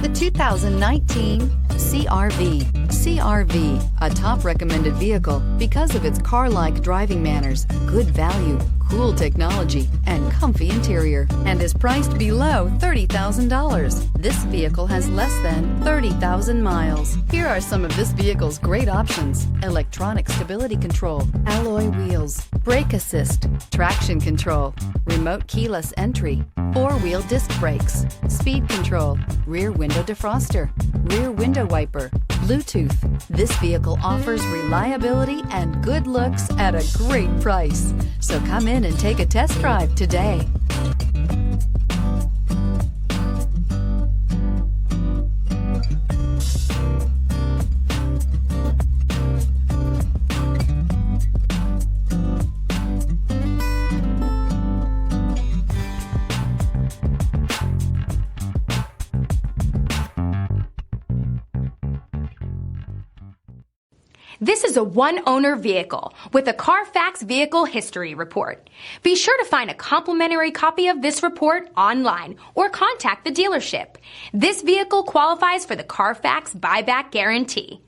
the 2019 CR-V. CR-V, a top recommended vehicle because of its car-like driving manners, good value, cool technology, and comfy interior, and is priced below $30,000. This vehicle has less than 30,000 miles. Here are some of this vehicle's great options: electronic stability control, alloy wheels, brake assist, traction control, remote keyless entry, four-wheel disc brakes, speed control, rear window defroster, rear window wiper, Bluetooth. This vehicle offers reliability and good looks at a great price. So come in and take a test drive today. This is a one-owner vehicle with a Carfax Vehicle History Report. Be sure to find a complimentary copy of this report online or contact the dealership. This vehicle qualifies for the Carfax Buyback Guarantee.